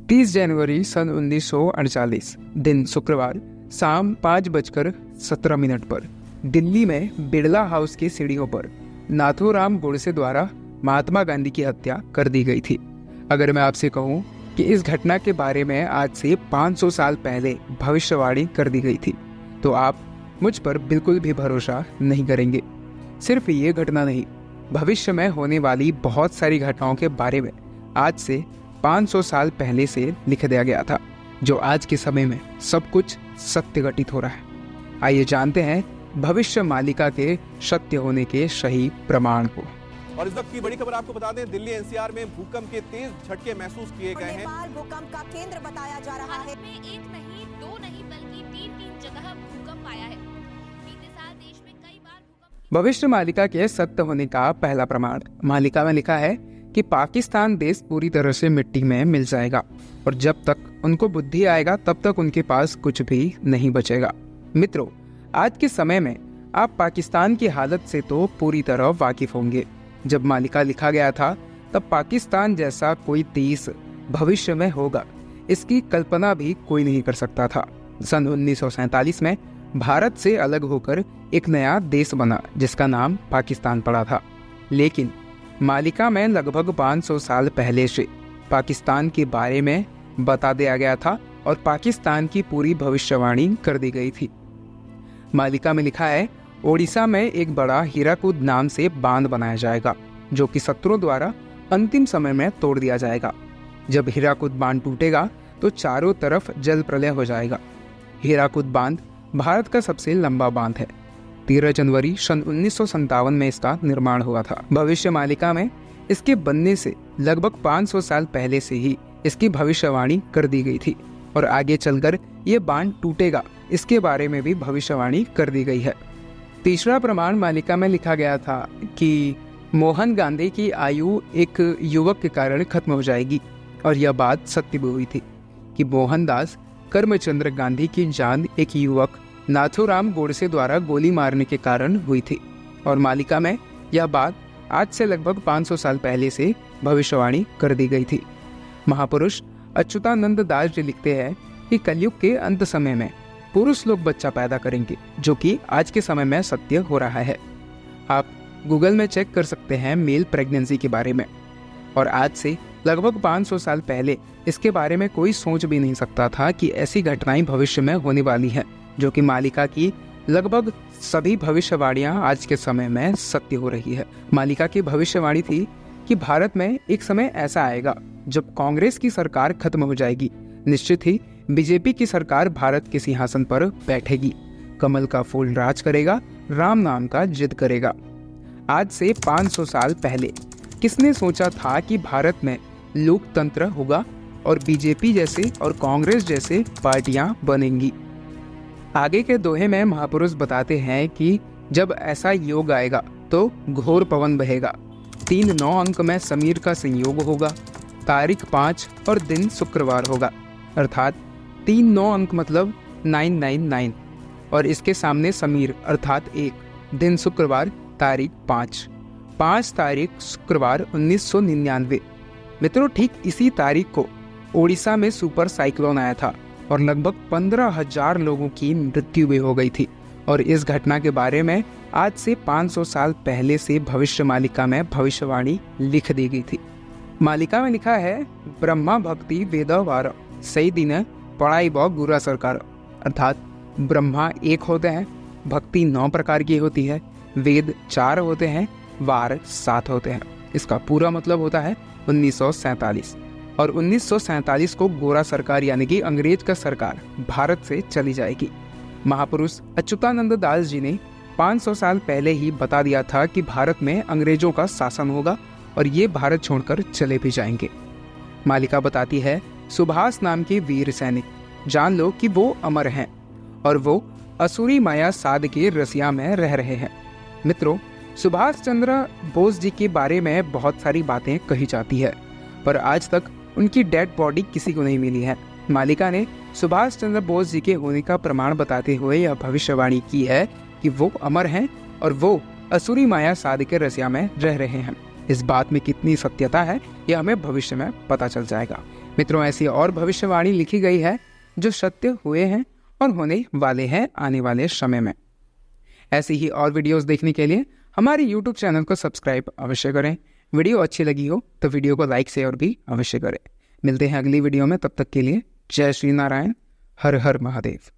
30 जनवरी सन 1948 दिन शुक्रवार शाम 5:17 पर दिल्ली में बिड़ला हाउस की सीढ़ियों पर नाथूराम गोडसे द्वारा महात्मा गांधी की हत्या कर दी गई थी। अगर मैं आपसे कहूं कि इस घटना के बारे में आज से 500 साल पहले भविष्यवाणी कर दी गई थी तो आप मुझ पर बिल्कुल भी भरोसा नहीं करेंगे। सिर्फ ये घटना नहीं, भविष्य में होने वाली बहुत सारी घटनाओं के बारे में आज से 500 साल पहले से लिख दिया गया था, जो आज के समय में सब कुछ सत्य घटित हो रहा है। आइए जानते हैं भविष्य मालिका के सत्य होने के सही प्रमाण को। और इस वक्त की बड़ी खबर आपको बता दें, दिल्ली एनसीआर में भूकंप के तेज झटके महसूस किए गए हैं। नेपाल भूकंप का केंद्र बताया जा रहा है। में एक नहीं, दो नहीं बल्कि तीन जगह भूकंप आया है। बीते साल देश में कई बार भूकंप। भविष्य मालिका के सत्य होने का पहला प्रमाण मालिका में लिखा है कि पाकिस्तान देश पूरी तरह से मिट्टी में मिल जाएगा और जब तक उनको बुद्धि आएगा तब तक उनके पास कुछ भी नहीं बचेगा। मित्रों, आज के समय में आप पाकिस्तान की हालत से तो पूरी तरह वाकिफ होंगे। जब मालिका लिखा गया था तब पाकिस्तान जैसा कोई देश भविष्य में होगा, इसकी कल्पना भी कोई नहीं कर सकता था। सन 1947 में भारत से अलग होकर एक नया देश बना जिसका नाम पाकिस्तान पड़ा था। लेकिन मालिका में लगभग 500 साल पहले से पाकिस्तान के बारे में बता दिया गया था और पाकिस्तान की पूरी भविष्यवाणी कर दी गई थी। मालिका में लिखा है, ओडिशा में एक बड़ा हीराकुद नाम से बांध बनाया जाएगा जो कि शत्रुओं द्वारा अंतिम समय में तोड़ दिया जाएगा। जब हीराकुद बांध टूटेगा तो चारों तरफ जल प्रलय हो जाएगा। हीराकुद बांध भारत का सबसे लंबा बांध है। 13 जनवरी सन 1957 में इसका निर्माण हुआ था। भविष्य मालिका में इसके बनने से लगभग 500 साल पहले से ही इसकी भविष्यवाणी कर दी गई थी और आगे चलकर ये बांध टूटेगा इसके बारे में भी भविष्यवाणी कर दी गई है। तीसरा प्रमाण मालिका में लिखा गया था कि मोहन गांधी की आयु एक युवक के कारण खत्म हो जाएगी और यह बात सत्य भी हुई थी कि मोहनदास करमचंद गांधी की जान एक युवक नाथूराम गोडसे द्वारा गोली मारने के कारण हुई थी और मालिका में यह बात आज से लगभग 500 साल पहले से भविष्यवाणी कर दी गई थी। महापुरुष अच्युतानंद दास जी लिखते हैं कि कलयुग के अंत समय में पुरुष लोग बच्चा पैदा करेंगे, जो कि आज के समय में सत्य हो रहा है। आप गूगल में चेक कर सकते हैं मेल प्रेगनेंसी के बारे में, और आज से लगभग 500 साल पहले इसके बारे में कोई सोच भी नहीं सकता था कि ऐसी घटनाएं भविष्य में होने वाली हैं, जो कि मालिका की लगभग सभी भविष्यवाणियां आज के समय में सत्य हो रही है। मालिका की भविष्यवाणी थी कि भारत में एक समय ऐसा आएगा जब कांग्रेस की सरकार खत्म हो जाएगी। निश्चित ही बीजेपी की सरकार भारत के सिंहासन पर बैठेगी। कमल का फूल राज करेगा, राम नाम का जिद करेगा। आज से 500 साल पहले किसने सोचा था कि भारत में लोकतंत्र होगा और बीजेपी जैसे और कांग्रेस जैसे पार्टियां बनेंगी। आगे के दोहे में महापुरुष बताते हैं कि जब ऐसा योग आएगा तो घोर पवन बहेगा। 3-9 अंक में समीर का संयोग होगा। तारीख 5 और दिन शुक्रवार होगा, अर्थात 3-9 अंक मतलब 999 और इसके सामने समीर अर्थात 1 दिन शुक्रवार तारीख 5 तारीख शुक्रवार 1999। मित्रों, ठीक इसी तारीख को ओडिशा में सुपर साइक्लोन आया था और लगभग 15,000 लोगों की मृत्यु भी हो गई थी और इस घटना के बारे में आज से 500 साल पहले से भविष्य मालिका में भविष्यवाणी लिख दी गई थी। मालिका में लिखा है, ब्रह्मा भक्ति वेद वार सही दिन पढ़ाई व गुरा सरकार, अर्थात ब्रह्मा एक होते हैं, भक्ति 9 प्रकार की होती है, वेद 4 होते हैं, वार 7 होते हैं। इसका पूरा मतलब होता है 1947 और 1947 को गोरा सरकार यानी कि अंग्रेज का सरकार भारत से चली जाएगी। महापुरुष अच्युतानंद दास जी ने 500 साल पहले ही बता दिया था कि भारत में अंग्रेजों का शासन होगा और ये भारत छोड़कर चले भी जाएंगे। मालिका बताती है, सुभाष नाम के वीर सैनिक जान लो कि वो अमर हैं और वो असुरी माया साध के रसिया में रह रहे हैं। मित्रों, सुभाष चंद्र बोस जी के बारे में बहुत सारी बातें कही जाती है पर आज तक उनकी डेड बॉडी किसी को नहीं मिली है। मालिका ने सुभाष चंद्र बोस जी के होने का प्रमाण बताते हुए यह भविष्यवाणी की है कि वो अमर हैं और वो असुरी माया साध के रसिया में रह रहे हैं। इस बात में कितनी सत्यता है यह हमें भविष्य में पता चल जाएगा। मित्रों, ऐसी और भविष्यवाणी लिखी गई है जो सत्य हुए हैं और होने वाले हैं आने वाले समय में। ऐसी ही और वीडियोस देखने के लिए हमारे YouTube चैनल को सब्सक्राइब अवश्य करें। वीडियो अच्छी लगी हो तो वीडियो को लाइक शेयर भी अवश्य करें। मिलते हैं अगली वीडियो में, तब तक के लिए जय श्री नारायण, हर हर महादेव।